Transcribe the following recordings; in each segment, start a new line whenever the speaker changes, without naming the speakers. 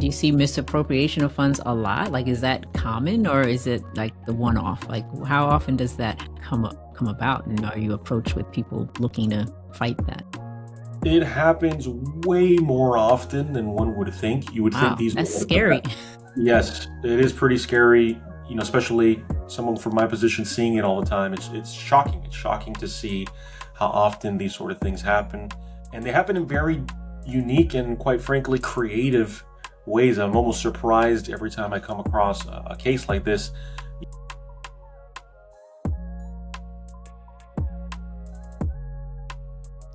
do you see misappropriation of funds a lot? Like, is that common, or is it like the one-off? Like, how often does that come about, and are you approached with people looking to fight that?
It happens way more often than one would think. You would think
Wow,
these are
that's
one of the
scary.
best. Yes, it is pretty scary, especially someone from my position seeing it all the time. It's shocking. It's shocking to see how often these sort of things happen. And they happen in very unique and, quite frankly, creative ways. I'm almost surprised every time I come across a case like this.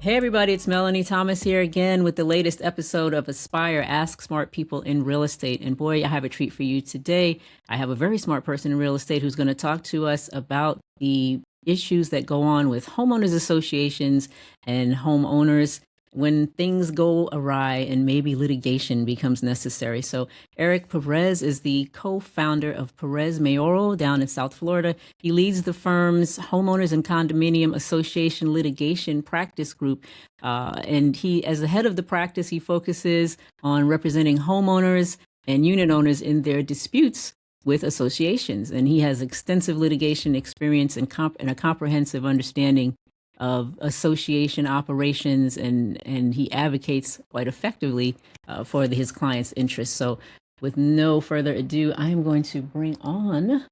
Hey everybody, it's Melanie Thomas here again with the latest episode of A.S.P.I.R.E, Ask Smart People in Real Estate. And boy, I have a treat for you today. I have a very smart person in real estate who's going to talk to us about the issues that go on with homeowners associations and homeowners when things go awry and maybe litigation becomes necessary. So Erik Perez is the co-founder of Perez Mayoral down in South Florida. He leads the firm's Homeowners and Condominium Association Litigation Practice Group. And he, as the head of the practice, he focuses on representing homeowners and unit owners in their disputes with associations. And he has extensive litigation experience and a comprehensive understanding of association operations, and he advocates quite effectively for his clients' interests. So with no further ado, I am going to bring on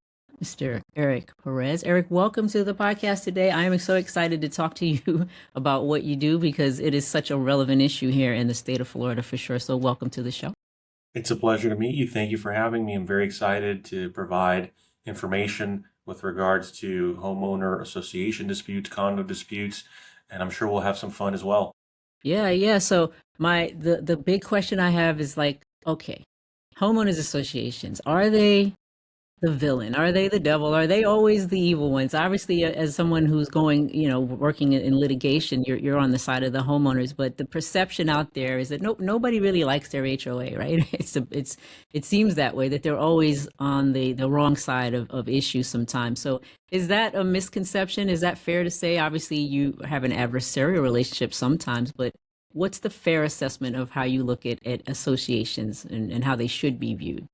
Mr. Erik Perez. Erik, welcome to the podcast today. I am so excited to talk to you about what you do because it is such a relevant issue here in the state of Florida for sure. So welcome to the show.
It's a pleasure to meet you. Thank you for having me. I'm very excited to provide information with regards to homeowner association disputes, condo disputes, and I'm sure we'll have some fun as well.
Yeah. So the big question I have is like, okay, homeowners associations, are they the villain? Are they the devil? Are they always the evil ones? Obviously, as someone who's going, working in litigation, you're on the side of the homeowners, but the perception out there is that nobody really likes their HOA, right? It seems that way, that they're always on the wrong side of issues sometimes. So is that a misconception? Is that fair to say? Obviously, you have an adversarial relationship sometimes, but what's the fair assessment of how you look at associations and how they should be viewed?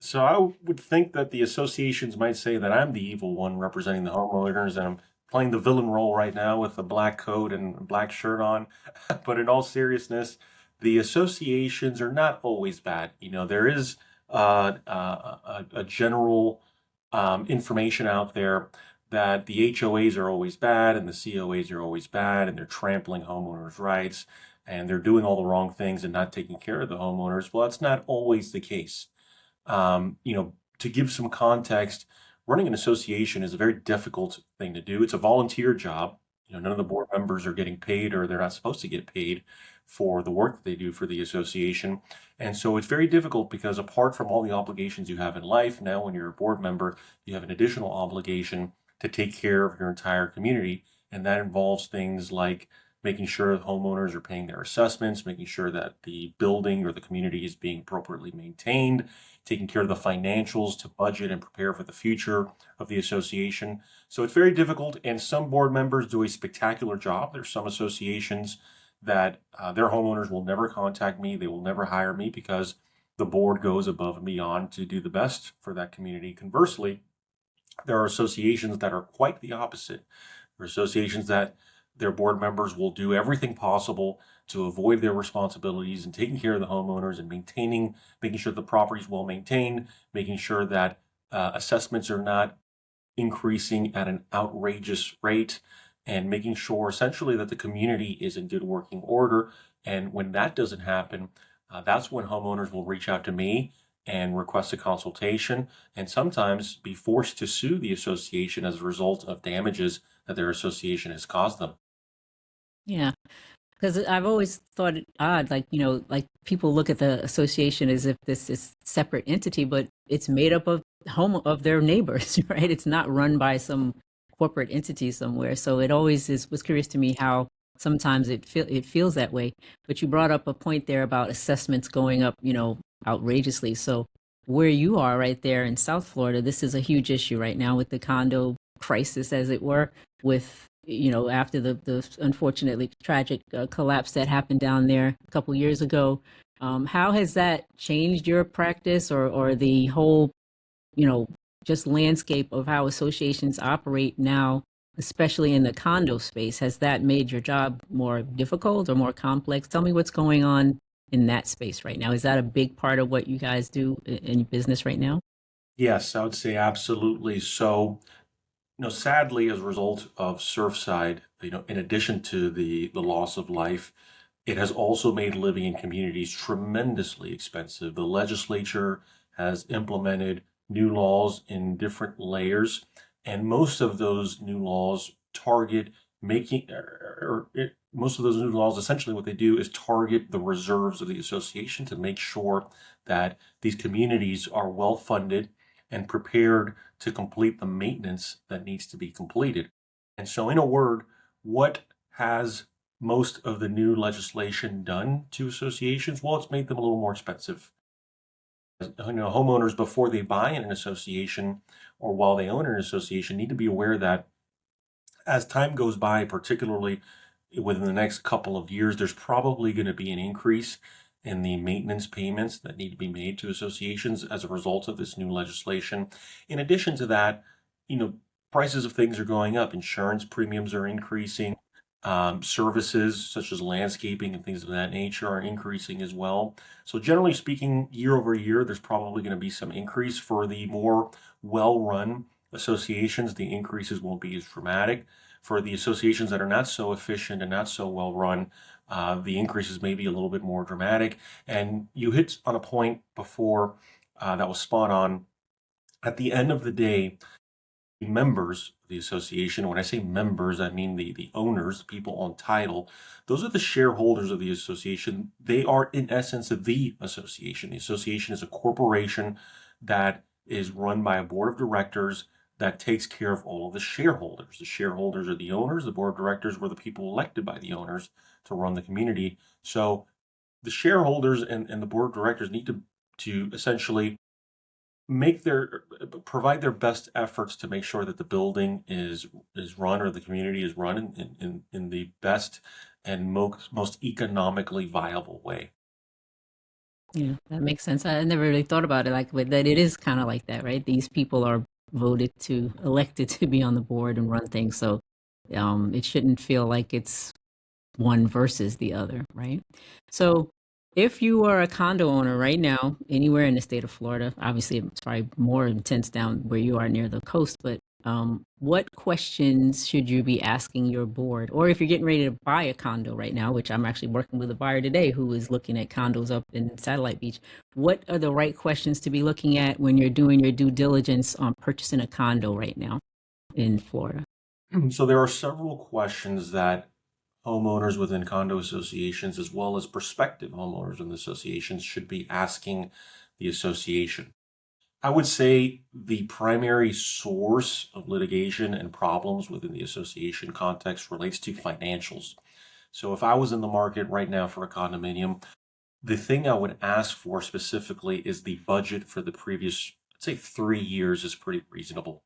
So I would think that the associations might say that I'm the evil one representing the homeowners, and I'm playing the villain role right now with a black coat and a black shirt on. But in all seriousness, the associations are not always bad. There is a general information out there that the HOAs are always bad and the COAs are always bad, and they're trampling homeowners' rights and they're doing all the wrong things and not taking care of the homeowners. Well, that's not always the case. To give some context, running an association is a very difficult thing to do. It's a volunteer job. None of the board members are getting paid, or they're not supposed to get paid for the work that they do for the association. And so it's very difficult because apart from all the obligations you have in life, now when you're a board member, you have an additional obligation to take care of your entire community. And that involves things like making sure that homeowners are paying their assessments, making sure that the building or the community is being appropriately maintained, taking care of the financials to budget and prepare for the future of the association. So it's very difficult, and some board members do a spectacular job. There's some associations that their homeowners will never contact me. They will never hire me because the board goes above and beyond to do the best for that community. Conversely, there are associations that are quite the opposite. There are associations that their board members will do everything possible to avoid their responsibilities and taking care of the homeowners and making sure the property is well maintained, making sure that assessments are not increasing at an outrageous rate, and making sure essentially that the community is in good working order. And when that doesn't happen, that's when homeowners will reach out to me and request a consultation, and sometimes be forced to sue the association as a result of damages that their association has caused them.
Yeah. Because I've always thought it odd, like, like people look at the association as if this is separate entity, but it's made up of their neighbors, right? It's not run by some corporate entity somewhere. So it always was curious to me how sometimes it feels that way. But you brought up a point there about assessments going up, outrageously. So where you are right there in South Florida, this is a huge issue right now with the condo crisis, as it were, with after the unfortunately tragic collapse that happened down there a couple years ago. How has that changed your practice or the whole, you know, just landscape of how associations operate now, especially in the condo space? Has that made your job more difficult or more complex? Tell me what's going on in that space right now. Is that a big part of what you guys do in your business right now?
Yes, I would say absolutely. So, sadly, as a result of Surfside, in addition to the loss of life, it has also made living in communities tremendously expensive. The legislature has implemented new laws in different layers, and most of those new laws target most of those new laws, essentially what they do is target the reserves of the association to make sure that these communities are well funded and prepared to complete the maintenance that needs to be completed. And so, in a word, what has most of the new legislation done to associations? Well, it's made them a little more expensive. Homeowners, before they buy in an association or while they own an association, need to be aware that as time goes by, particularly within the next couple of years, there's probably going to be an increase in the maintenance payments that need to be made to associations as a result of this new legislation. In addition to that, you know, prices of things are going up. Insurance premiums are increasing. Services such as landscaping and things of that nature are increasing as well. So generally speaking, year over year, there's probably going to be some increase for the more well-run associations. The increases won't be as dramatic. For the associations that are not so efficient and not so well-run, the increases may be a little bit more dramatic. And you hit on a point before that was spot on. At the end of the day, members of the association, when I say members, I mean the owners, the people on title, those are the shareholders of the association. They are, in essence, the association. The association is a corporation that is run by a board of directors that takes care of all of the shareholders. The shareholders are the owners. The board of directors were the people elected by the owners to run the community. So the shareholders and the board of directors need to essentially provide their best efforts to make sure that the building is run or the community is run in the best and most economically viable way.
Yeah, that makes sense. I never really thought about it like with that. It is kind of like that, right? These people are elected to be on the board and run things. So it shouldn't feel like it's one versus the other, right? So if you are a condo owner right now, anywhere in the state of Florida, obviously it's probably more intense down where you are near the coast, but what questions should you be asking your board? Or if you're getting ready to buy a condo right now, which I'm actually working with a buyer today who is looking at condos up in Satellite Beach, what are the right questions to be looking at when you're doing your due diligence on purchasing a condo right now in Florida?
So there are several questions that homeowners within condo associations, as well as prospective homeowners in the associations, should be asking the association. I would say the primary source of litigation and problems within the association context relates to financials. So if I was in the market right now for a condominium, the thing I would ask for specifically is the budget for the previous, let's say 3 years is pretty reasonable.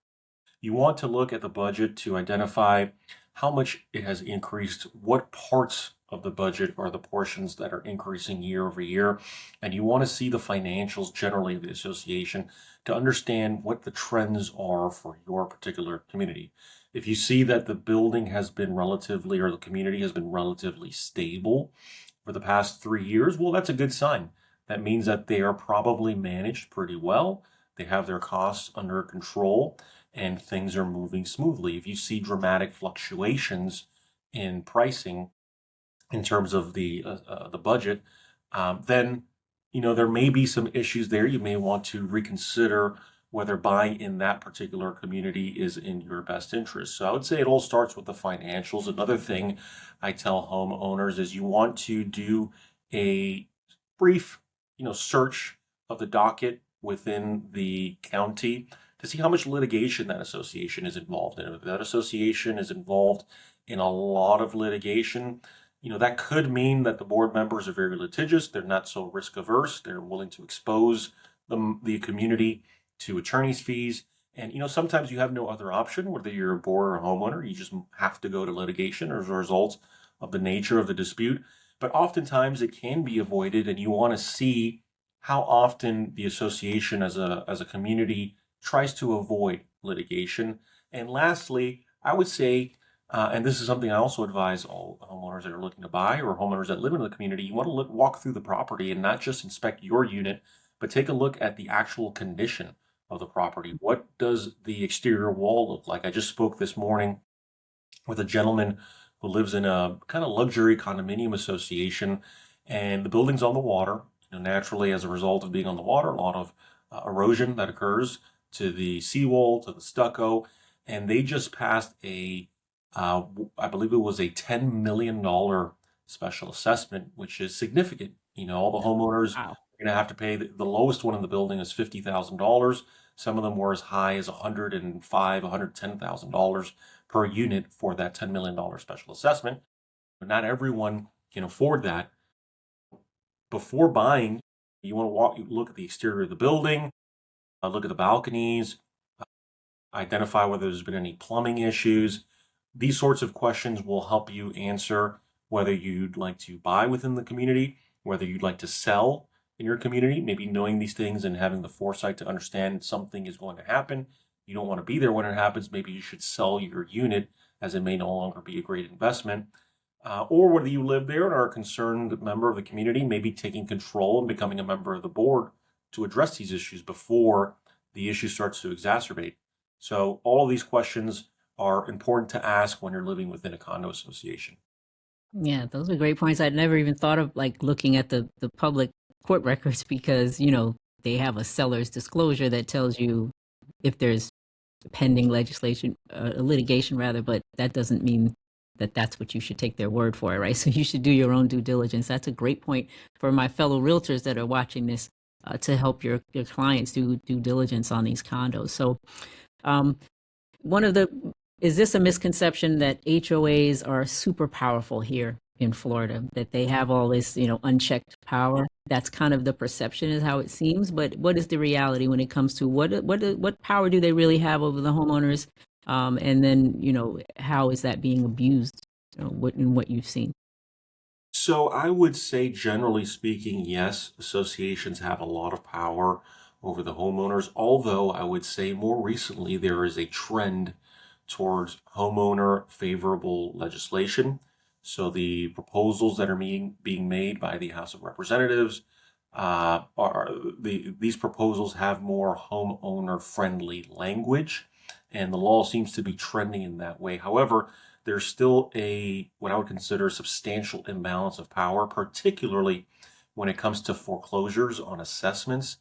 You want to look at the budget to identify how much it has increased, what parts of the budget are the portions that are increasing year over year, and you want to see the financials generally of the association to understand what the trends are for your particular community. If you see that the building has been relatively, or the community has been relatively stable for the past 3 years, well, that's a good sign. That means that they are probably managed pretty well. They have their costs under control and things are moving smoothly. If you see dramatic fluctuations in pricing in terms of the budget, then there may be some issues there. You may want to reconsider whether buying in that particular community is in your best interest. So I would say it all starts with the financials. Another thing I tell homeowners is you want to do a brief, search of the docket within the county to see how much litigation that association is involved in. If that association is involved in a lot of litigation, that could mean that the board members are very litigious. They're not so risk averse. They're willing to expose the community to attorney's fees. And, sometimes you have no other option, whether you're a board or a homeowner. You just have to go to litigation as a result of the nature of the dispute. but oftentimes it can be avoided, and you want to see how often the association as a community tries to avoid litigation. And lastly, I would say, and this is something I also advise all homeowners that are looking to buy or homeowners that live in the community, you want to walk through the property and not just inspect your unit, but take a look at the actual condition of the property. What does the exterior wall look like? I just spoke this morning with a gentleman who lives in a kind of luxury condominium association, and the building's on the water. Naturally, as a result of being on the water, a lot of erosion that occurs to the seawall, to the stucco, and they just passed I believe it was a $10 million special assessment, which is significant. All the homeowners
Wow.
are going to have to pay. The lowest one in the building is $50,000. Some of them were as high as $110,000 per unit for that $10 million special assessment. But not everyone can afford that. Before buying, you want to look at the exterior of the building, look at the balconies, identify whether there's been any plumbing issues. These sorts of questions will help you answer whether you'd like to buy within the community, whether you'd like to sell in your community. Maybe knowing these things and having the foresight to understand something is going to happen. You don't want to be there when it happens. Maybe you should sell your unit, as it may no longer be a great investment. Or whether you live there and are a concerned member of the community, maybe taking control and becoming a member of the board to address these issues before the issue starts to exacerbate. So all of these questions are important to ask when you're living within a condo association.
Yeah, those are great points. I'd never even thought of like looking at the public court records because, they have a seller's disclosure that tells you if there's pending litigation rather, but that doesn't mean that that's what you should take their word for, right? So you should do your own due diligence. That's a great point for my fellow realtors that are watching this, to help your clients do due diligence on these condos. So, um, one of the is this a misconception that HOAs are super powerful here in Florida, that they have all this, unchecked power? That's kind of the perception is how it seems, but what is the reality when it comes to what power do they really have over the homeowners? And then, how is that being abused, what you've seen?
So I would say, generally speaking, yes, associations have a lot of power over the homeowners, although I would say more recently there is a trend towards homeowner favorable legislation. So the proposals that are being made by the House of Representatives these proposals have more homeowner friendly language, and the law seems to be trending in that way. However, there's still what I would consider substantial imbalance of power, particularly when it comes to foreclosures on assessments.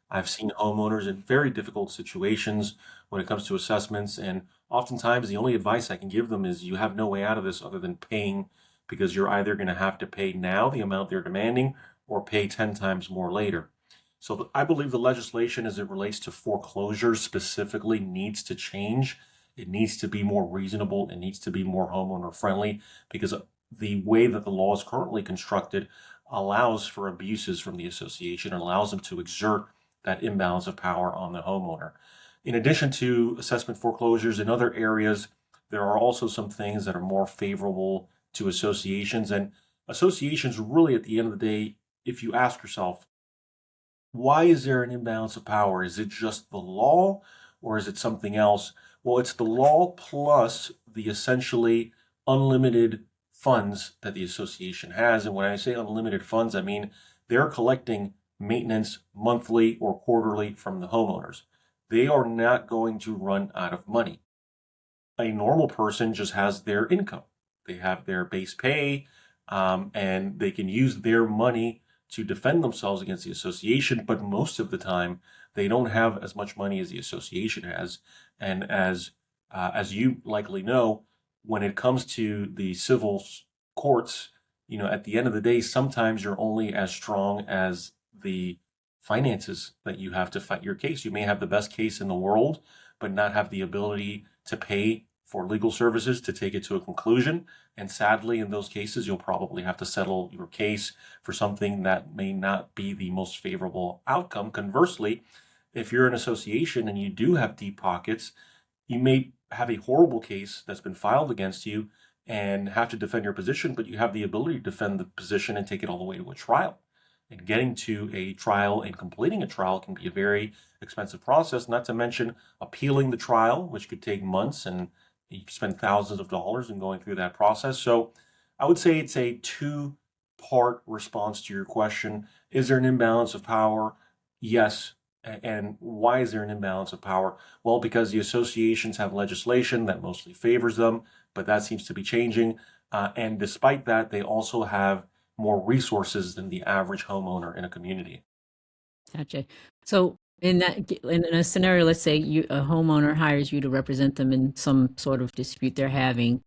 I've seen homeowners in very difficult situations when it comes to assessments, and oftentimes the only advice I can give them is you have no way out of this other than paying, because you're either going to have to pay now the amount they're demanding or pay 10 times more later. So I believe the legislation as it relates to foreclosures specifically needs to change. It needs to be more reasonable. It needs to be more homeowner friendly, because the way that the law is currently constructed allows for abuses from the association and allows them to exert that imbalance of power on the homeowner. In addition to assessment foreclosures in other areas, there are also some things that are more favorable to associations. And associations really, at the end of the day, if you ask yourself, why is there an imbalance of power? Is it just the law or is it something else? Well, it's the law plus the essentially unlimited funds that the association has. And when I say unlimited funds, I mean they're collecting maintenance monthly or quarterly from the homeowners. They are not going to run out of money. A normal person just has their income. They have their base pay, and they can use their money to defend themselves against the association. But most of the time, they don't have as much money as the association has. And as you likely know, when it comes to the civil courts, at the end of the day, sometimes you're only as strong as the finances that you have to fight your case. You may have the best case in the world, but not have the ability to pay for legal services to take it to a conclusion. And sadly, in those cases, you'll probably have to settle your case for something that may not be the most favorable outcome. Conversely, if you're an association and you do have deep pockets, you may have a horrible case that's been filed against you, and have to defend your position, but you have the ability to defend the position and take it all the way to a trial. And getting to a trial and completing a trial can be a very expensive process, not to mention appealing the trial, which could take months, and you spend thousands of dollars in going through that process. So I would say it's a two-part response to your question. Is there an imbalance of power? Yes. And why is there an imbalance of power? Well, because the associations have legislation that mostly favors them, but that seems to be changing. And despite that, they also have more resources than the average homeowner in a community.
Gotcha. So in a scenario, let's say a homeowner hires you to represent them in some sort of dispute they're having.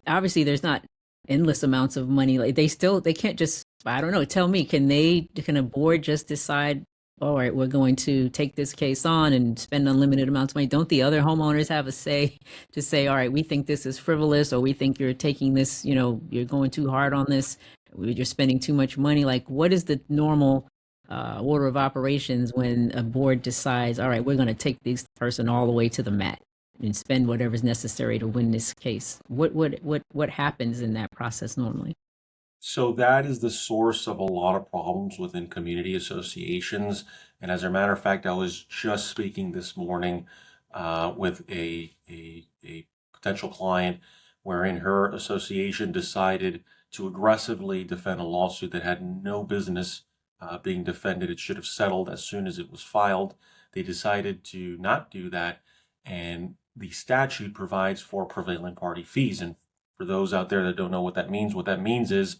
Obviously, there's not endless amounts of money. Like they can't just, I don't know, tell me, can a board just decide, all right, we're going to take this case on and spend unlimited amounts of money? Don't the other homeowners have a say to say, all right, we think this is frivolous, or we think you're taking this, you're going too hard on this, you're spending too much money? Like, what is the normal order of operations when a board decides, all right, we're going to take this person all the way to the mat and spend whatever's necessary to win this case? What happens in that process normally?
So that is the source of a lot of problems within community associations. And as a matter of fact, I was just speaking this morning with a potential client wherein her association decided to aggressively defend a lawsuit that had no business being defended. It should have settled as soon as it was filed. They decided to not do that, and the statute provides for prevailing party fees. And for those out there that don't know what that means is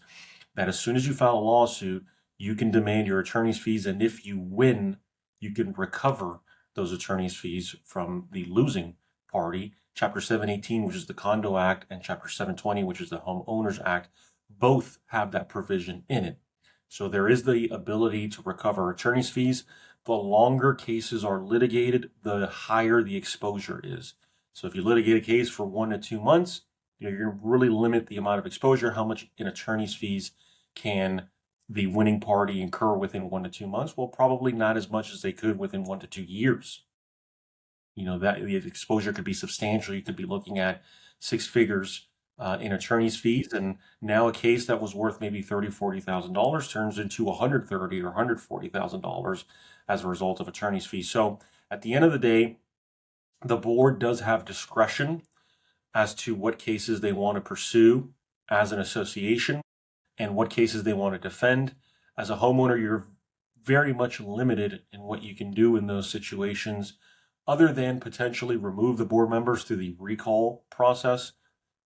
that as soon as you file a lawsuit, you can demand your attorney's fees, and if you win, you can recover those attorney's fees from the losing party. Chapter 718, which is the Condo Act, and Chapter 720, which is the Homeowners Act, both have that provision in it. So there is the ability to recover attorney's fees. The longer cases are litigated, the higher the exposure is. So if you litigate a case for 1 to 2 months, you're going to really limit the amount of exposure. How much in attorney's fees can the winning party incur within 1 to 2 months? Well, probably not as much as they could within 1 to 2 years. That the exposure could be substantial. You could be looking at 6 figures in attorney's fees, and now a case that was worth maybe $30,000-$40,000 turns into $130,000 or $140,000 as a result of attorney's fees. So at the end of the day, the board does have discretion as to what cases they want to pursue as an association and what cases they want to defend. As a homeowner, you're very much limited in what you can do in those situations, other than potentially remove the board members through the recall process.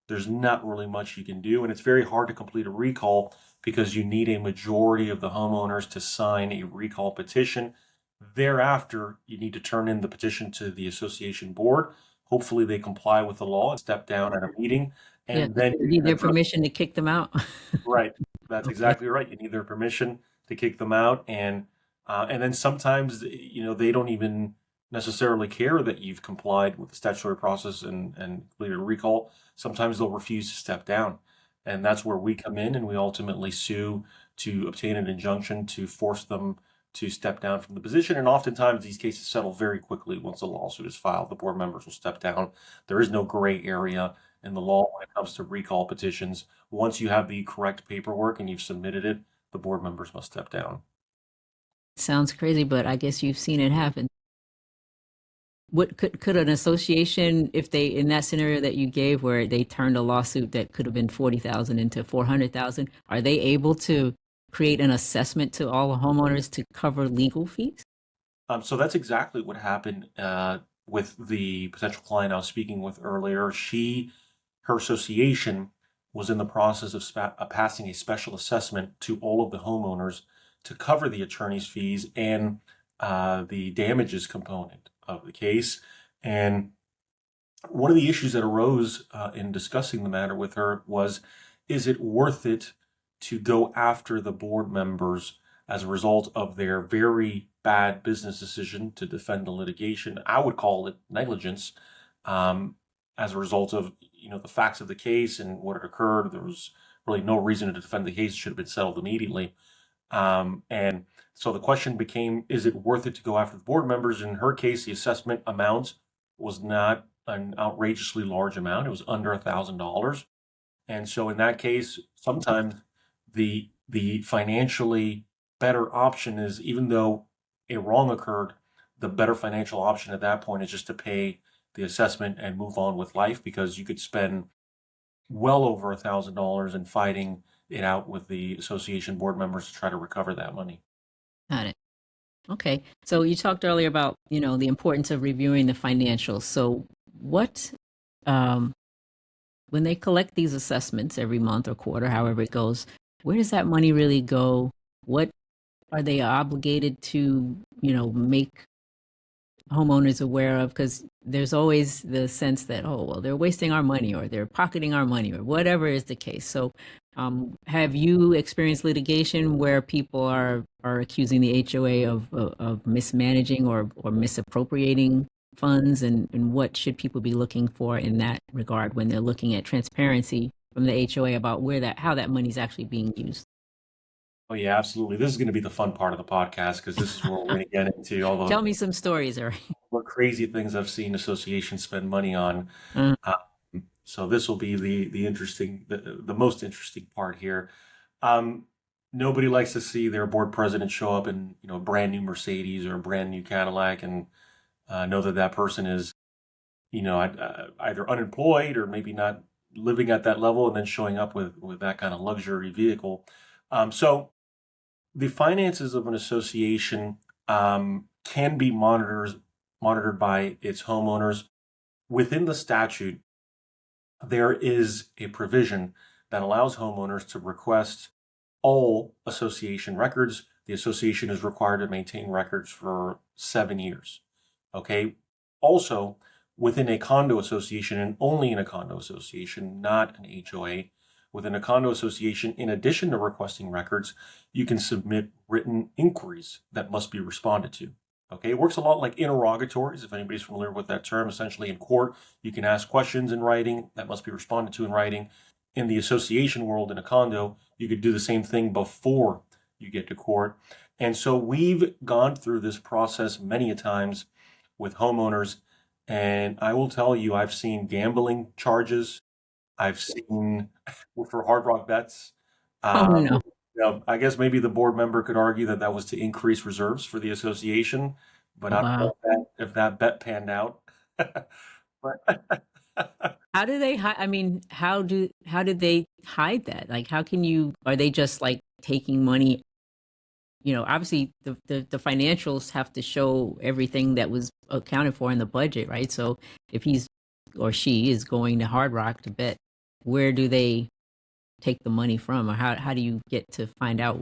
There's not really much you can do, and it's very hard to complete a recall because you need a majority of the homeowners to sign a recall petition. Thereafter, you need to turn in the petition to the association board. Hopefully they comply with the law and step down at a meeting,
Yeah,
and then
you
you
need
can
their
address.
permission to kick them out.
Right. That's
Okay.
exactly right. You need their permission to kick them out, and then sometimes they don't even necessarily care that you've complied with the statutory process and completed a recall. Sometimes they'll refuse to step down, and that's where we come in, and we ultimately sue to obtain an injunction to force them to step down from the position. And oftentimes these cases settle very quickly once the lawsuit is filed. The board members will step down. There is no gray area in the law when it comes to recall petitions. Once you have the correct paperwork and you've submitted it, the board members must step down.
Sounds crazy, but I guess you've seen it happen. What could an association, if they, in that scenario that you gave where they turned a lawsuit that could have been 40,000 into 400,000, are they able to create an assessment to all the homeowners to cover legal fees?
So that's exactly what happened with the potential client I was speaking with earlier. Her association was in the process of passing a special assessment to all of the homeowners to cover the attorney's fees and the damages component of the case. And one of the issues that arose in discussing the matter with her was, is it worth it to go after the board members as a result of their very bad business decision to defend the litigation? I would call it negligence, as a result of the facts of the case and what had occurred. There was really no reason to defend the case. It should have been settled immediately. And so the question became, is it worth it to go after the board members? In her case, the assessment amount was not an outrageously large amount. It was under $1,000. And so in that case, sometimes the financially better option is, even though a wrong occurred, the better financial option at that point is just to pay the assessment and move on with life, because you could spend well over $1,000 in fighting it out with the association board members to try to recover that money.
Got it. Okay. So you talked earlier about, the importance of reviewing the financials. So what, um, when they collect these assessments every month or quarter, however it goes, where does that money really go? What are they obligated to, make homeowners aware of? Because there's always the sense that, oh, well, they're wasting our money or they're pocketing our money or whatever is the case. So, have you experienced litigation where people are accusing the HOA of mismanaging or misappropriating funds, and what should people be looking for in that regard when they're looking at transparency from the HOA about how that money is actually being used?
Oh yeah, absolutely. This is going to be the fun part of the podcast, because this is where we're going to get into all
Tell me some stories, Eric.
the crazy things I've seen associations spend money on.
Uh,
Uh, so this will be the most interesting part here. Um, Nobody likes to see their board president show up in a brand new Mercedes or a brand new Cadillac, and know that that person is either unemployed or maybe not living at that level, and then showing up with that kind of luxury vehicle. So the finances of an association can be monitored by its homeowners. Within the statute, there is a provision that allows homeowners to request all association records. The association is required to maintain records for 7 years. Okay. Also, within a condo association, and only in a condo association, not an HOA, within a condo association, in addition to requesting records, you can submit written inquiries that must be responded to. Okay, it works a lot like interrogatories, if anybody's familiar with that term. Essentially, in court, you can ask questions in writing that must be responded to in writing. In the association world, in a condo, you could do the same thing before you get to court. And so we've gone through this process many a times with homeowners. And I will tell you, I've seen gambling charges. I've seen for Hard Rock bets.
oh
Um,
no.
I guess maybe the board member could argue that that was to increase reserves for the association, but I don't
Wow.
know if that bet panned out. But
How do they hide? I mean, how did they hide that? Like, how can you? Are they just like taking money? Obviously the financials have to show everything that was accounted for in the budget, right? So if he's or she is going to Hard Rock to bet, where do they take the money from, or how do you get to find out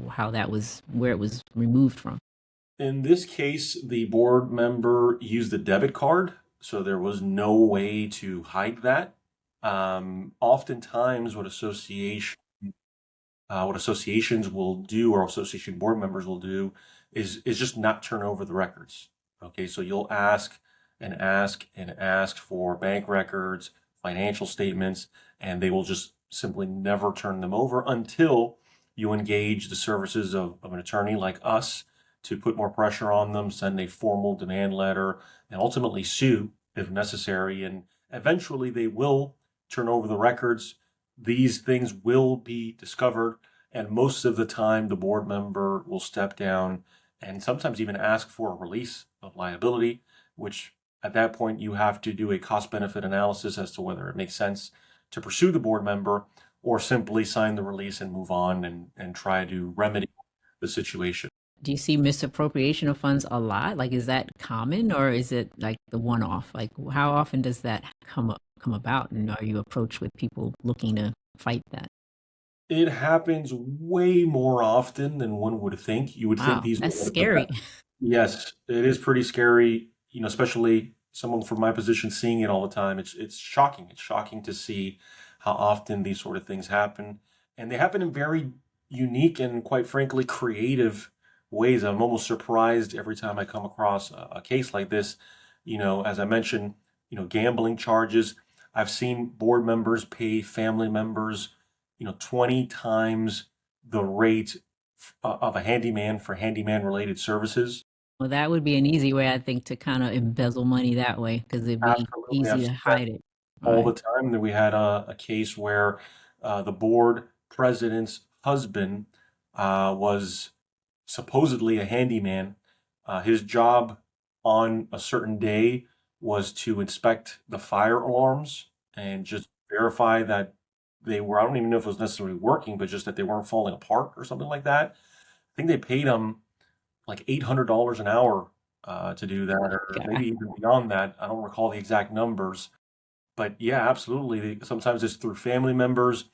where it was removed from?
in this case, the board member used a debit card, so there was no way to hide that. Oftentimes, what associations will do, or association board members will do, is just not turn over the records. Okay, so you'll ask and ask and ask for bank records, financial statements, and they will just simply never turn them over until you engage the services of an attorney like us to put more pressure on them, send a formal demand letter, and ultimately sue if necessary. And eventually they will turn over the records. These things will be discovered, and most of the time the board member will step down and sometimes even ask for a release of liability, which at that point you have to do a cost benefit analysis as to whether it makes sense to pursue the board member or simply sign the release and move on and try to remedy the situation.
Do you see misappropriation of funds a lot? Like, is that common, or is it like the one off? Like, how often does that come about, and are you approached with people looking to fight that?
It happens way more often than one would think. You would think
Wow,
these
that's
are
scary.
yes, it is pretty scary, especially someone from my position seeing it all the time. It's shocking. It's shocking to see how often these sort of things happen. And they happen in very unique and, quite frankly, creative ways. I'm almost surprised every time I come across a case like this. As I mentioned, gambling charges. I've seen board members pay family members, 20 times the rate of a handyman for handyman related services.
Well, that would be an easy way, I think, to kind of embezzle money that way because it'd be
Absolutely,
easy
I've
to
seen that
hide it.
all the
Right.
time. That we had a case where the board president's husband was supposedly a handyman. His job on a certain day was to inspect the fire alarms and just verify that they were, I don't even know if it was necessarily working, but just that they weren't falling apart or something like that. I think they paid him like $800 an hour to do that, or
God.
maybe even beyond that. I don't recall the exact numbers, but yeah, absolutely. Sometimes it's through family members.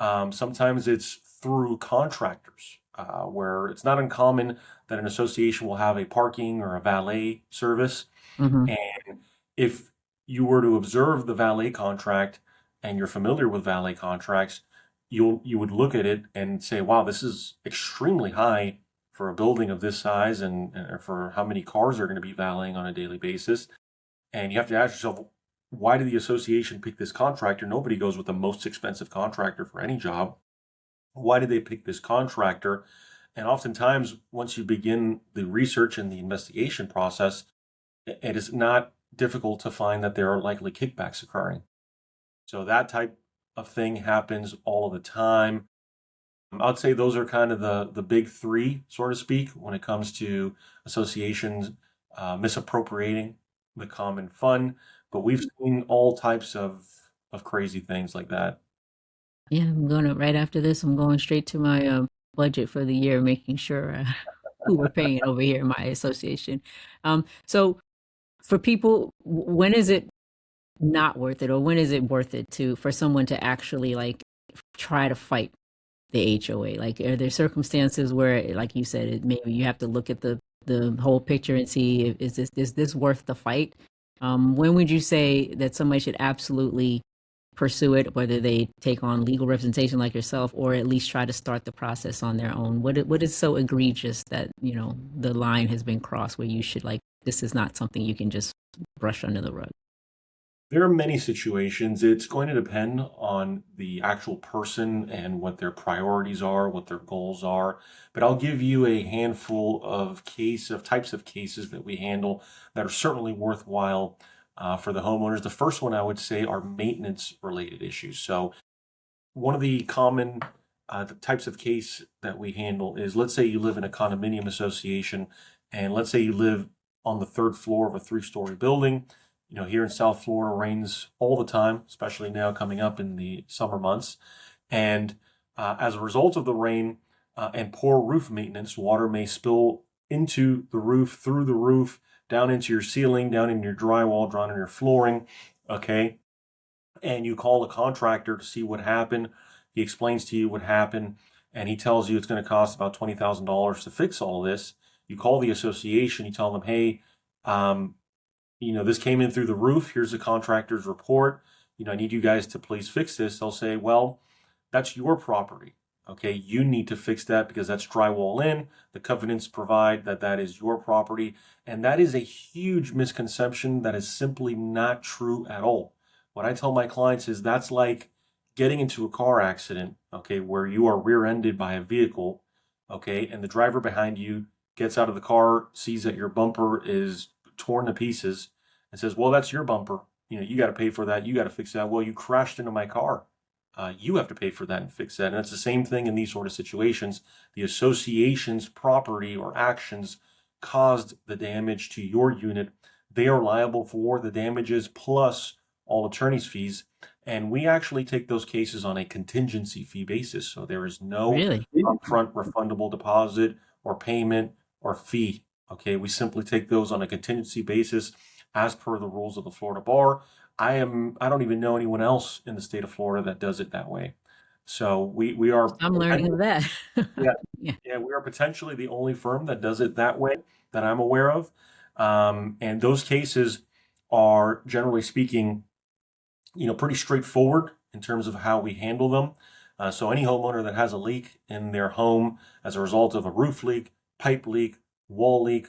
Sometimes it's through contractors, where it's not uncommon that an association will have a parking or a valet service.
Hmm.
And if you were to observe the valet contract and you're familiar with valet contracts, you would look at it and say, wow, this is extremely high for a building of this size and for how many cars are going to be valeting on a daily basis. And you have to ask yourself, why did the association pick this contractor? Nobody goes with the most expensive contractor for any job. Why did they pick this contractor? And oftentimes, once you begin the research and the investigation process, it is not difficult to find that there are likely kickbacks occurring. So that type of thing happens all of the time. I'd say those are kind of the big three, so to speak, when it comes to associations misappropriating the common fund. But we've seen all types of crazy things like that.
Yeah, I'm going to, right after this, I'm going straight to my budget for the year, making sure who we're paying over here in my association. So for people, when is it not worth it, or when is it worth it to for someone to actually like try to fight the HOA? Like, are there circumstances where, like you said, maybe you have to look at the whole picture and see if, is this worth the fight? When would you say that somebody should absolutely pursue it, whether they take on legal representation like yourself, or at least try to start the process on their own? What is so egregious that the line has been crossed where you should like this is not something you can just brush under the rug?
There are many situations. It's going to depend on the actual person and what their priorities are, what their goals are. But I'll give you a handful of types of cases that we handle that are certainly worthwhile for the homeowners. The first one I would say are maintenance related issues. So one of the common the types of case that we handle is, let's say you live in a condominium association, and let's say you live on the third floor of a three-story building. Here in South Florida, rains all the time, especially now coming up in the summer months. And as a result of the rain and poor roof maintenance, water may spill into the roof, through the roof, down into your ceiling, down in your drywall, down in your flooring. Okay, and you call the contractor to see what happened. He explains to you what happened, and he tells you it's going to cost about $20,000 to fix all this. You call the association, you tell them, hey, um, this came in through the roof. Here's the contractor's report. I need you guys to please fix this. They'll say, well, that's your property. Okay, you need to fix that because that's drywall in. The covenants provide that that is your property. And that is a huge misconception that is simply not true at all. What I tell my clients is that's like getting into a car accident, okay, where you are rear-ended by a vehicle, okay, and the driver behind you gets out of the car, sees that your bumper is torn to pieces, and says, well, that's your bumper. You got to pay for that. You got to fix that. Well, you crashed into my car. You have to pay for that and fix that. And it's the same thing in these sort of situations. The association's property or actions caused the damage to your unit. They are liable for the damages plus all attorney's fees. And we actually take those cases on a contingency fee basis. So there is no
Really?
upfront refundable deposit or payment or fee. Okay, we simply take those on a contingency basis as per the rules of the Florida Bar. I don't even know anyone else in the state of Florida that does it that way. So we are
I'm learning of that.
yeah,
Yeah.
yeah, we are potentially the only firm that does it that way that I'm aware of. And those cases are, generally speaking, pretty straightforward in terms of how we handle them. So any homeowner that has a leak in their home as a result of a roof leak, pipe leak, wall leak,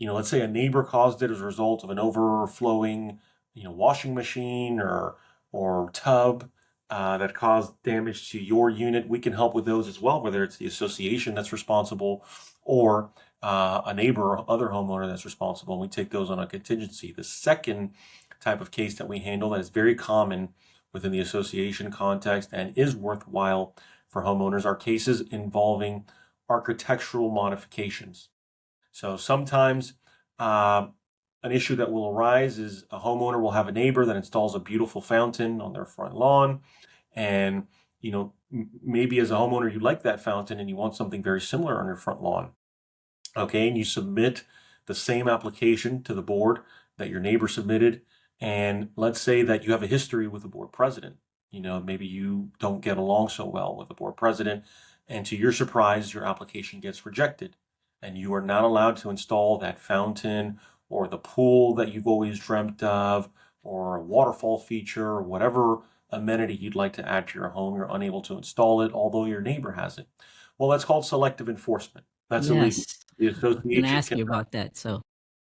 let's say a neighbor caused it as a result of an overflowing, washing machine or tub that caused damage to your unit, we can help with those as well, whether it's the association that's responsible or a neighbor or other homeowner that's responsible, and we take those on a contingency. The second type of case that we handle that is very common within the association context and is worthwhile for homeowners are cases involving architectural modifications. So sometimes an issue that will arise is a homeowner will have a neighbor that installs a beautiful fountain on their front lawn, and maybe as a homeowner you like that fountain and you want something very similar on your front lawn. Okay, and you submit the same application to the board that your neighbor submitted, and let's say that you have a history with the board president. Maybe you don't get along so well with the board president, and to your surprise, your application gets rejected, and you are not allowed to install that fountain or the pool that you've always dreamt of, or a waterfall feature, or whatever amenity you'd like to add to your home. You're unable to install it, although your neighbor has it. Well, that's called selective enforcement. That's illegal.
Yes.
The
I was going to
association
ask you
cannot.
about that. So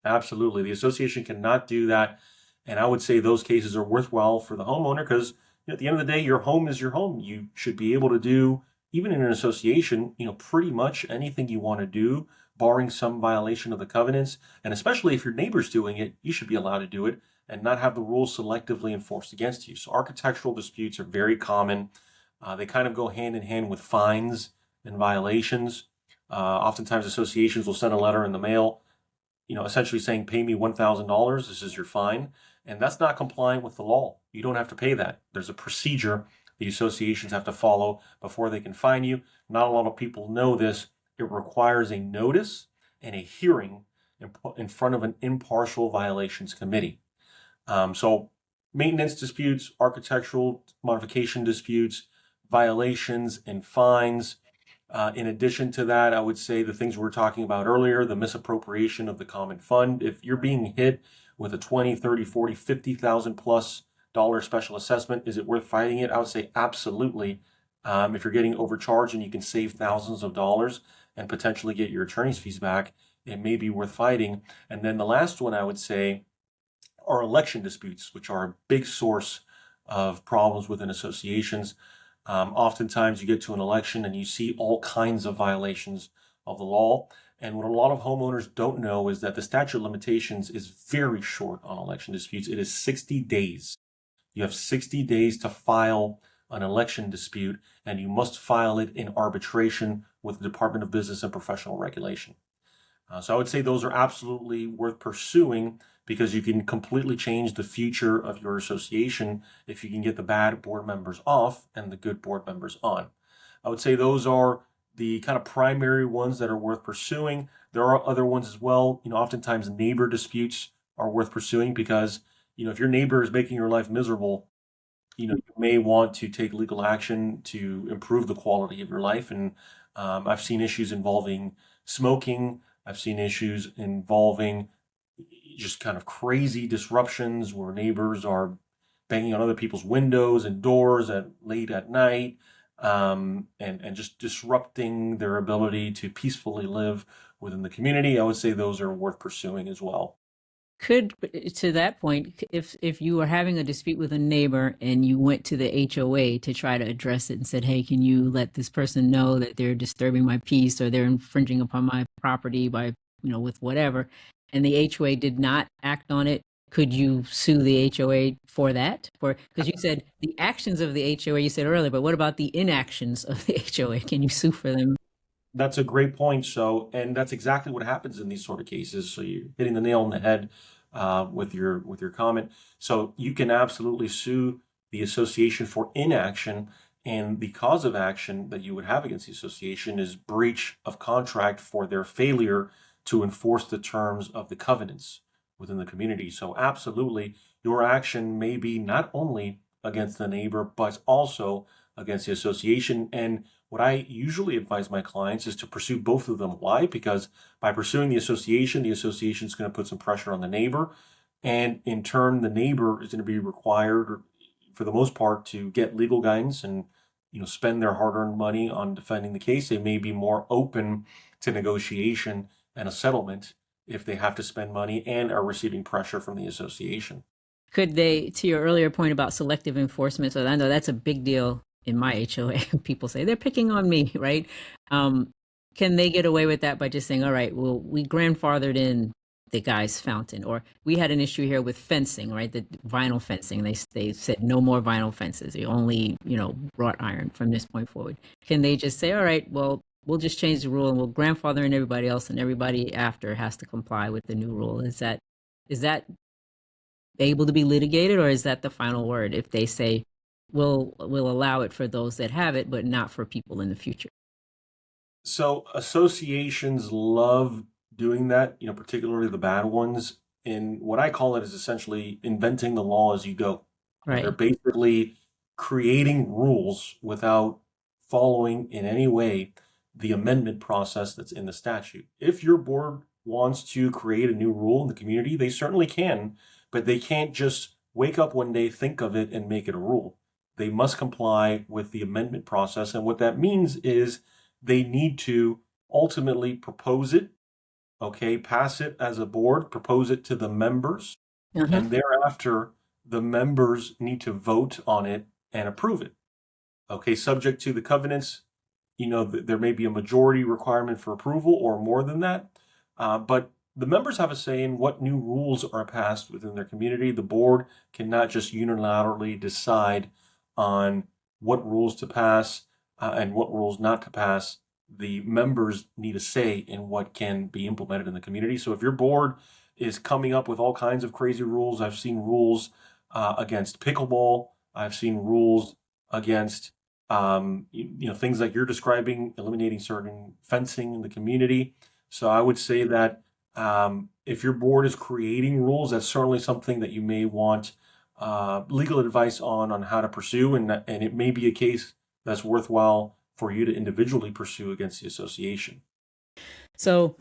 Absolutely. The association cannot do that. And I would say those cases are worthwhile for the homeowner because at the end of the day, your home is your home. You should be able to do, even in an association, pretty much anything you want to do, barring some violation of the covenants. And especially if your neighbor's doing it, you should be allowed to do it and not have the rules selectively enforced against you. So architectural disputes are very common. They kind of go hand in hand with fines and violations. Oftentimes associations will send a letter in the mail essentially saying, pay me $1,000, this is your fine. And that's not compliant with the law. You don't have to pay that. There's a procedure the associations have to follow before they can fine you. Not a lot of people know this. It requires a notice and a hearing in front of an impartial violations committee. So maintenance disputes, architectural modification disputes, violations, and fines. In addition to that, I would say the things we were talking about earlier, the misappropriation of the common fund. If you're being hit with a 20, 30, 40, 50,000 plus dollar special assessment, is it worth fighting it? I would say absolutely. If you're getting overcharged and you can save thousands of dollars and potentially get your attorney's fees back, it may be worth fighting. And then the last one I would say are election disputes, which are a big source of problems within associations. Oftentimes you get to an election and you see all kinds of violations of the law. And what a lot of homeowners don't know is that the statute of limitations is very short on election disputes. It is 60 days. You have 60 days to file an election dispute, and you must file it in arbitration with the Department of Business and Professional Regulation. So I would say those are absolutely worth pursuing because you can completely change the future of your association if you can get the bad board members off and the good board members on. I would say those are the kind of primary ones that are worth pursuing. There are other ones as well. Oftentimes neighbor disputes are worth pursuing because, if your neighbor is making your life miserable, you may want to take legal action to improve the quality of your life. And I've seen issues involving smoking. I've seen issues involving just kind of crazy disruptions where neighbors are banging on other people's windows and doors at late at night, and just disrupting their ability to peacefully live within the community. I would say those are worth pursuing as well.
could, to that point, if you were having a dispute with a neighbor and you went to the HOA to try to address it and said, hey, can you let this person know that they're disturbing my peace or they're infringing upon my property by, with whatever, and the HOA did not act on it, could you sue the HOA for that? Because you said the actions of the HOA, you said earlier, but what about the inactions of the HOA? Can you sue for them?
That's a great point. And that's exactly what happens in these sort of cases. So you're hitting the nail on the head with your comment. So you can absolutely sue the association for inaction, and the cause of action that you would have against the association is breach of contract for their failure to enforce the terms of the covenants within the community. So absolutely, your action may be not only against the neighbor, but also against the association. And what I usually advise my clients is to pursue both of them. Why? Because by pursuing the association is going to put some pressure on the neighbor. And in turn, the neighbor is going to be required, for the most part, to get legal guidance and spend their hard-earned money on defending the case. They may be more open to negotiation and a settlement if they have to spend money and are receiving pressure from the association.
Could they, to your earlier point about selective enforcement, so I know that's a big deal in my HOA. People say they're picking on me, right? Um, can they get away with that by just saying, all right, well, we grandfathered in the guy's fountain, or we had an issue here with fencing, right? The vinyl fencing. They said no more vinyl fences. You only, wrought iron from this point forward. Can they just say, all right, well, we'll just change the rule and we'll grandfather in everybody else, and everybody after has to comply with the new rule? Is that able to be litigated, or is that the final word if they say we'll allow it for those that have it, but not for people in the future?
So associations love doing that, particularly the bad ones. And what I call it is essentially inventing the law as you go. They're
Right.
basically creating rules without following in any way the amendment process that's in the statute. If your board wants to create a new rule in the community, they certainly can, but they can't just wake up one day, think of it, and make it a rule. They must comply with the amendment process. And what that means is they need to ultimately propose it, okay, pass it as a board, propose it to the members,
Uh-huh.
and thereafter the members need to vote on it and approve it. Okay, subject to the covenants, there may be a majority requirement for approval or more than that, but the members have a say in what new rules are passed within their community. The board cannot just unilaterally decide on what rules to pass and what rules not to pass. The members need a say in what can be implemented in the community. So if your board is coming up with all kinds of crazy rules, I've seen rules against pickleball, I've seen rules against things like you're describing, eliminating certain fencing in the community. So I would say that if your board is creating rules, that's certainly something that you may want legal advice on how to pursue, and it may be a case that's worthwhile for you to individually pursue against the association.
So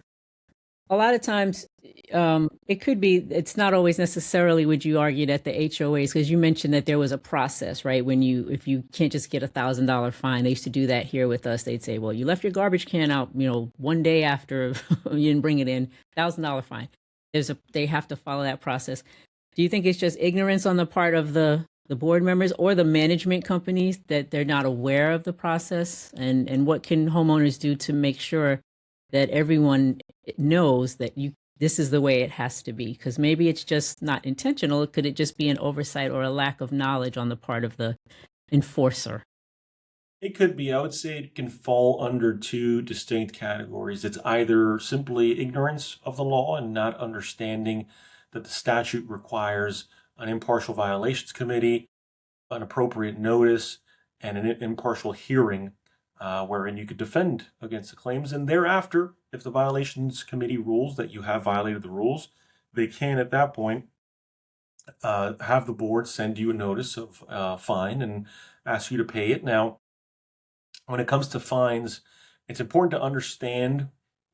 a lot of times, it could be, it's not always necessarily, would you argue, that the HOAs, because you mentioned that there was a process, right? If you can't just get $1,000 fine, they used to do that here with us. They'd say, well, you left your garbage can out, one day after you didn't bring it in, $1,000 fine. They have to follow that process. Do you think it's just ignorance on the part of the board members or the management companies that they're not aware of the process? And what can homeowners do to make sure that everyone knows that this is the way it has to be? Because maybe it's just not intentional. Could it just be an oversight or a lack of knowledge on the part of the enforcer?
It could be. I would say it can fall under two distinct categories. It's either simply ignorance of the law and not understanding that the statute requires an impartial violations committee, an appropriate notice, and an impartial hearing wherein you could defend against the claims. And thereafter, if the violations committee rules that you have violated the rules, they can at that point have the board send you a notice of fine and ask you to pay it. Now, when it comes to fines, it's important to understand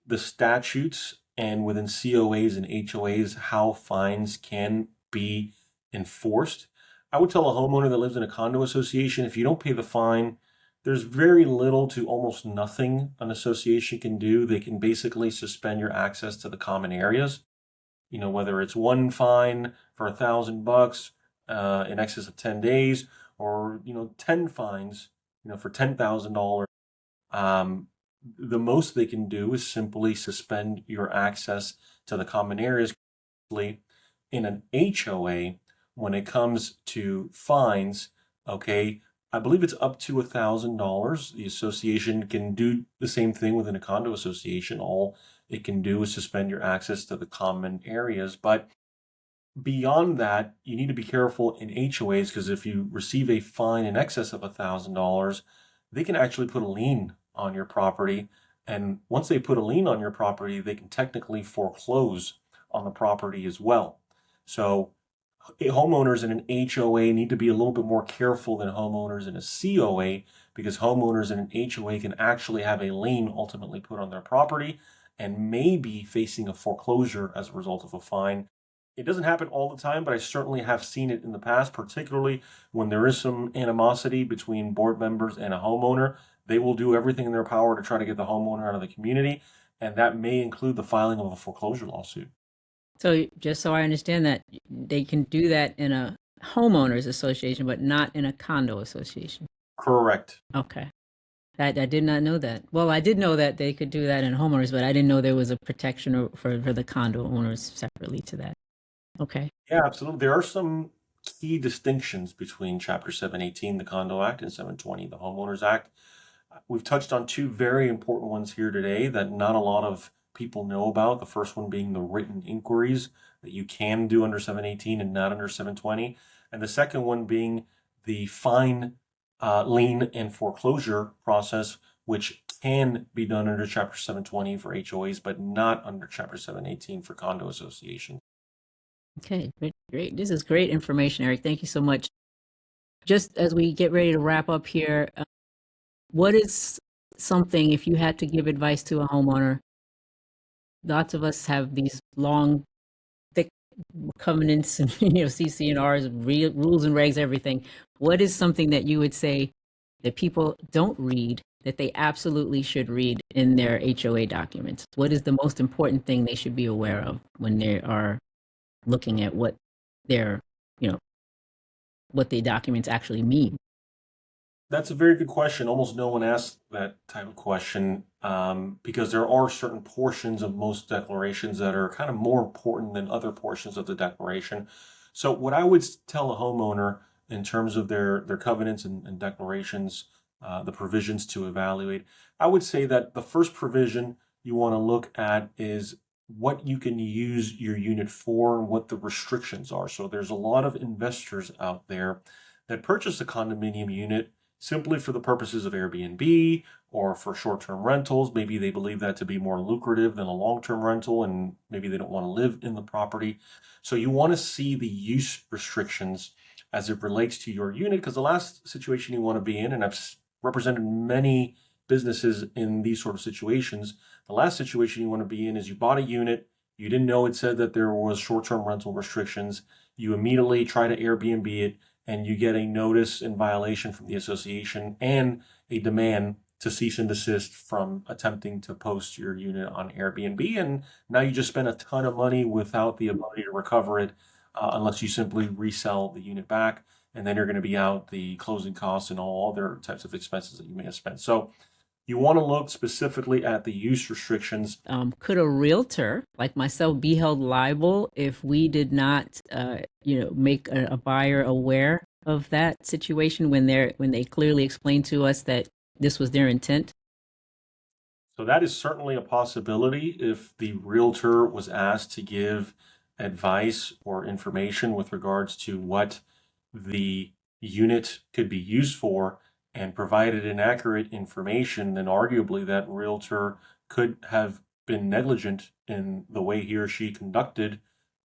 the statutes and within COAs and HOAs how fines can be enforced. I would tell a homeowner that lives in a condo association, if you don't pay the fine, there's very little to almost nothing an association can do. They can basically suspend your access to the common areas. Whether it's one fine for $1,000 in excess of 10 days, or 10 fines, for $10,000. The most they can do is simply suspend your access to the common areas. In an HOA, when it comes to fines, okay, I believe it's up to $1,000. The association can do the same thing within a condo association. All it can do is suspend your access to the common areas. But beyond that, you need to be careful in HOAs, because if you receive a fine in excess of $1,000, they can actually put a lien on your property. And once they put a lien on your property, they can technically foreclose on the property as well. So homeowners in an HOA need to be a little bit more careful than homeowners in a COA, because homeowners in an HOA can actually have a lien ultimately put on their property and may be facing a foreclosure as a result of a fine. It doesn't happen all the time, but I certainly have seen it in the past, particularly when there is some animosity between board members and a homeowner. They will do everything in their power to try to get the homeowner out of the community, and that may include the filing of a foreclosure lawsuit.
So just so I understand that, they can do that in a homeowners association, but not in a condo association.
Correct.
Okay. I did not know that. Well, I did know that they could do that in homeowners, but I didn't know there was a protection for the condo owners separately to that. Okay.
Yeah, absolutely. There are some key distinctions between Chapter 718, the Condo Act, and 720, the Homeowners Act. We've touched on two very important ones here today that not a lot of people know about. The first one being the written inquiries that you can do under 718 and not under 720. And the second one being the fine, lien, and foreclosure process, which can be done under Chapter 720 for HOAs, but not under Chapter 718 for condo associations.
Okay, great, great. This is great information, Eric. Thank you so much. Just as we get ready to wrap up here, what is something, if you had to give advice to a homeowner? Lots of us have these long, thick covenants and CC&Rs, rules and regs, everything. What is something that you would say that people don't read that they absolutely should read in their HOA documents? What is the most important thing they should be aware of when they are looking at what their, you know, what the documents actually mean?
That's a very good question. Almost no one asks that type of question because there are certain portions of most declarations that are kind of more important than other portions of the declaration. So, what I would tell a homeowner in terms of their covenants and declarations, the provisions to evaluate, I would say that the first provision you want to look at is what you can use your unit for and what the restrictions are. So, there's a lot of investors out there that purchase a condominium unit simply for the purposes of Airbnb or for short-term rentals. Maybe they believe that to be more lucrative than a long-term rental, and maybe they don't want to live in the property. So you want to see the use restrictions as it relates to your unit, because the last situation you want to be in, and I've represented many businesses in these sort of situations, the last situation you want to be in is you bought a unit, you didn't know it said that there was short-term rental restrictions, you immediately try to Airbnb it, and you get a notice in violation from the association and a demand to cease and desist from attempting to post your unit on Airbnb. And now you just spent a ton of money without the ability to recover it unless you simply resell the unit back. And then you're going to be out the closing costs and all other types of expenses that you may have spent. So you want to look specifically at the use restrictions.
Could a realtor like myself be held liable if we did not, make a buyer aware of that situation when they clearly explained to us that this was their intent?
So that is certainly a possibility if the realtor was asked to give advice or information with regards to what the unit could be used for and provided inaccurate information, then arguably that realtor could have been negligent in the way he or she conducted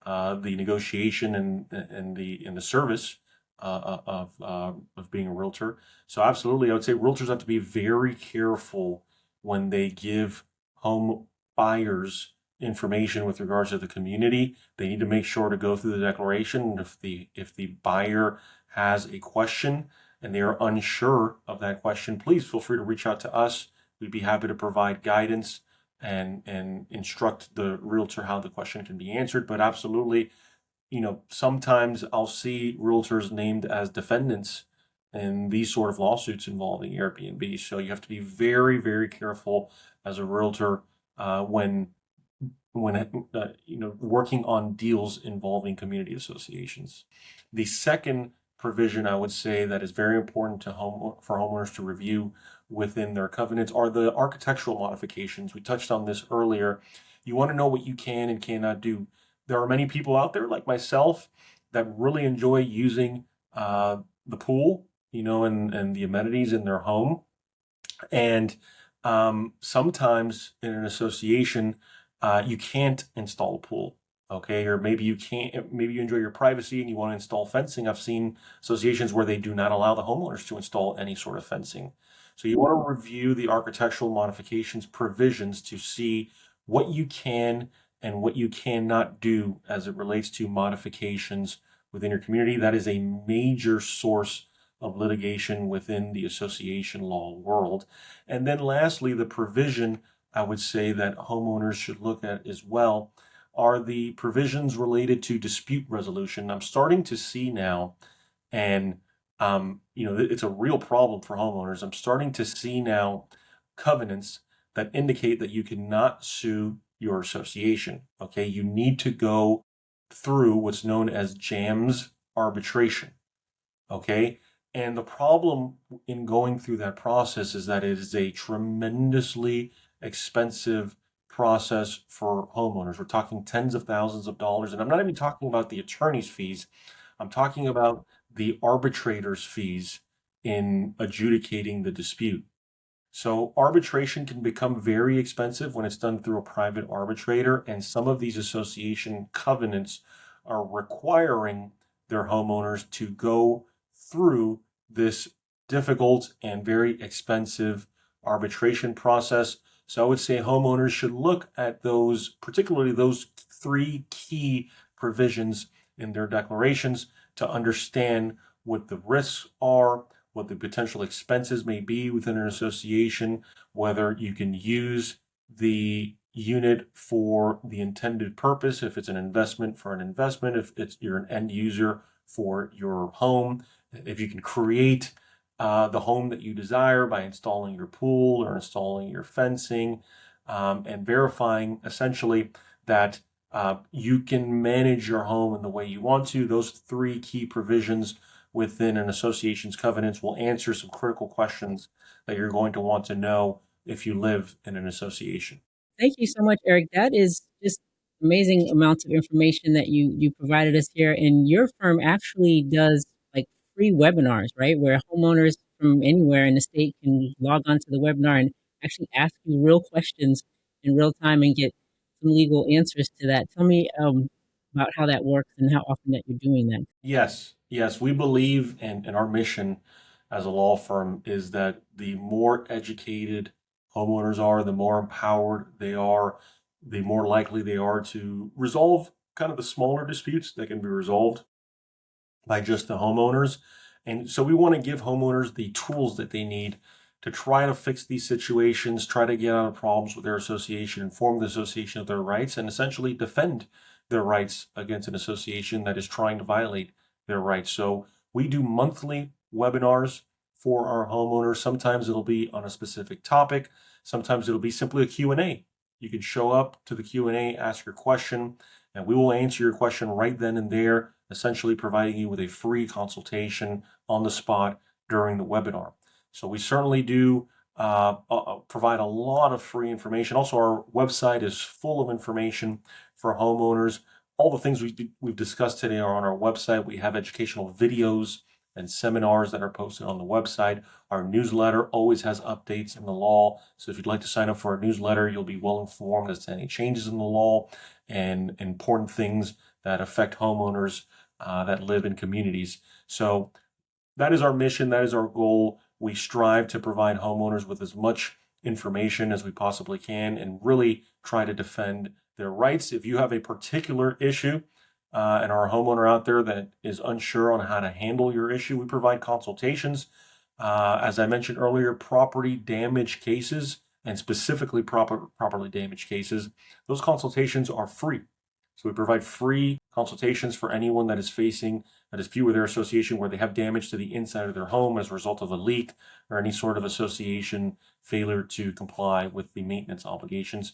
the negotiation and the service of being a realtor. So absolutely, I would say realtors have to be very careful when they give home buyers information with regards to the community. They need to make sure to go through the declaration. If the buyer has a question and they are unsure of that question, please feel free to reach out to us. We'd be happy to provide guidance and instruct the realtor how the question can be answered. But absolutely, sometimes I'll see realtors named as defendants in these sort of lawsuits involving Airbnb. So you have to be very, very careful as a realtor when working on deals involving community associations. The second provision I would say that is very important for homeowners to review within their covenants are the architectural modifications. We touched on this earlier. You want to know what you can and cannot do. There are many people out there like myself that really enjoy using the pool, and the amenities in their home. And sometimes in an association, you can't install a pool. Okay, or maybe you can't, maybe you enjoy your privacy and you want to install fencing. I've seen associations where they do not allow the homeowners to install any sort of fencing. So you want to review the architectural modifications provisions to see what you can and what you cannot do as it relates to modifications within your community. That is a major source of litigation within the association law world. And then lastly, the provision I would say that homeowners should look at as well are the provisions related to dispute resolution. I'm starting to see now, and It's a real problem for homeowners. I'm starting to see now covenants that indicate that you cannot sue your association. Okay, you need to go through what's known as JAMS arbitration. Okay, and the problem in going through that process is that it is a tremendously expensive process for homeowners. We're talking tens of thousands of dollars, and I'm not even talking about the attorney's fees. I'm talking about the arbitrator's fees in adjudicating the dispute. So arbitration can become very expensive when it's done through a private arbitrator, and some of these association covenants are requiring their homeowners to go through this difficult and very expensive arbitration process. So I would say homeowners should look at those, particularly those three key provisions in their declarations, to understand what the risks are, what the potential expenses may be within an association, whether you can use the unit for the intended purpose, if it's an investment for an investment, if you're an end user for your home, if you can create the home that you desire by installing your pool or installing your fencing, and verifying essentially that you can manage your home in the way you want to. Those three key provisions within an association's covenants will answer some critical questions that you're going to want to know if you live in an association.
Thank you so much, Eric. That is just amazing amounts of information that you provided us here. And your firm actually does like free webinars, right? Where homeowners from anywhere in the state can log onto the webinar and actually ask you real questions in real time and get some legal answers to that. Tell me about how that works and how often that you're doing that.
Yes, we believe, and our mission as a law firm is that the more educated homeowners are, the more empowered they are, the more likely they are to resolve kind of the smaller disputes that can be resolved by just the homeowners. And so we want to give homeowners the tools that they need to try to fix these situations, try to get out of problems with their association, inform the association of their rights, and essentially defend their rights against an association that is trying to violate their rights. So we do monthly webinars for our homeowners. Sometimes it'll be on a specific topic. Sometimes it'll be simply a Q&A. You can show up to the Q&A, ask your question, and we will answer your question right then and there, essentially providing you with a free consultation on the spot during the webinar. So we certainly do provide a lot of free information. Also, our website is full of information for homeowners. All the things we've discussed today are on our website. We have educational videos and seminars that are posted on the website. Our newsletter always has updates in the law. So if you'd like to sign up for our newsletter, you'll be well informed as to any changes in the law and important things that affect homeowners that live in communities. So that is our mission. That is our goal. We strive to provide homeowners with as much information as we possibly can and really try to defend their rights. If you have a particular issue and are a homeowner out there that is unsure on how to handle your issue, we provide consultations. As I mentioned earlier, property damage cases and specifically properly damaged cases, those consultations are free. So we provide free consultations for anyone that is facing a dispute with their association where they have damage to the inside of their home as a result of a leak or any sort of association failure to comply with the maintenance obligations.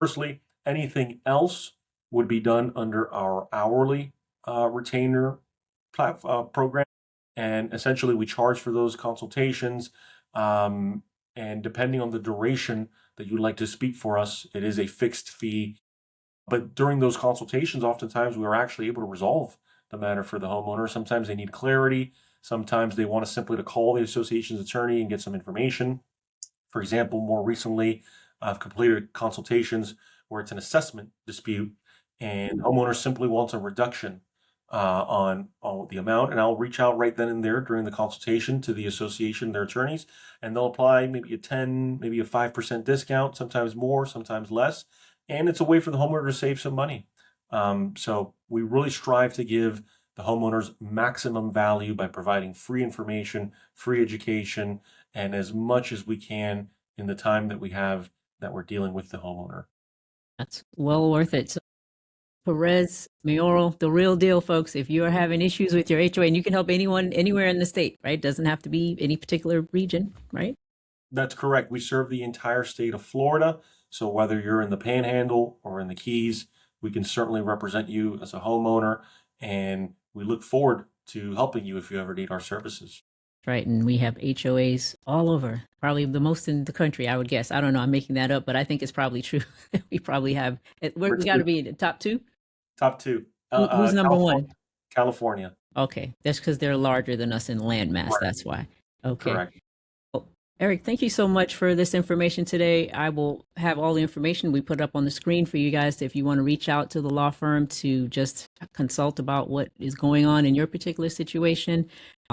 Firstly, anything else would be done under our hourly retainer program. And essentially, we charge for those consultations. And depending on the duration that you'd like to speak for us, it is a fixed fee. But during those consultations, oftentimes we are actually able to resolve the matter for the homeowner. Sometimes they need clarity. Sometimes they want us simply to call the association's attorney and get some information. For example, more recently, I've completed consultations where it's an assessment dispute and homeowner simply wants a reduction on the amount, and I'll reach out right then and there during the consultation to the association, their attorneys, and they'll apply maybe a 10, maybe a 5% discount, sometimes more, sometimes less, and it's a way for the homeowner to save some money. So we really strive to give the homeowners maximum value by providing free information, free education, and as much as we can in the time that we have that we're dealing with the homeowner.
That's well worth it. So Perez Mayoral, the real deal, folks. If you are having issues with your HOA, and you can help anyone anywhere in the state, right? Doesn't have to be any particular region, right?
That's correct. We serve the entire state of Florida. So whether you're in the Panhandle or in the Keys, we can certainly represent you as a homeowner. And we look forward to helping you if you ever need our services.
Right. And we have HOAs all over, probably the most in the country, I would guess. I don't know. I'm making that up, but I think it's probably true. We probably have,
We're
we got to be in the top two.
top two.
Who's number
California.
one?
California.
Okay. That's because they're larger than us in landmass.
Correct.
That's why. Okay.
Correct.
Well, Erik, thank you so much for this information today. I will have all the information we put up on the screen for you guys if you want to reach out to the law firm to just consult about what is going on in your particular situation.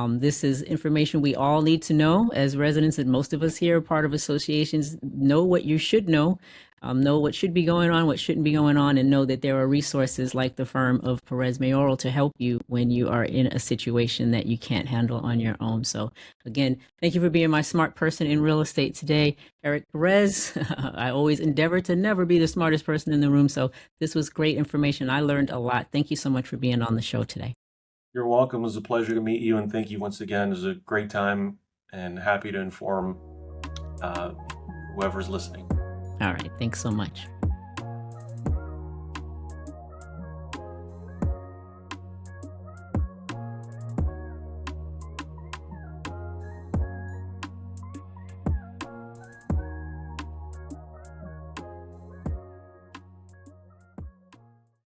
This is information we all need to know as residents, and most of us here are part of associations. Know what you should know what should be going on, what shouldn't be going on, and know that there are resources like the firm of Perez Mayoral to help you when you are in a situation that you can't handle on your own. So again, thank you for being my smart person in real estate today, Erik Perez. I always endeavor to never be the smartest person in the room. So this was great information. I learned a lot. Thank you so much for being on the show today.
You're welcome. It was a pleasure to meet you. And thank you once again. It was a great time and happy to inform whoever's listening.
All right. Thanks so much.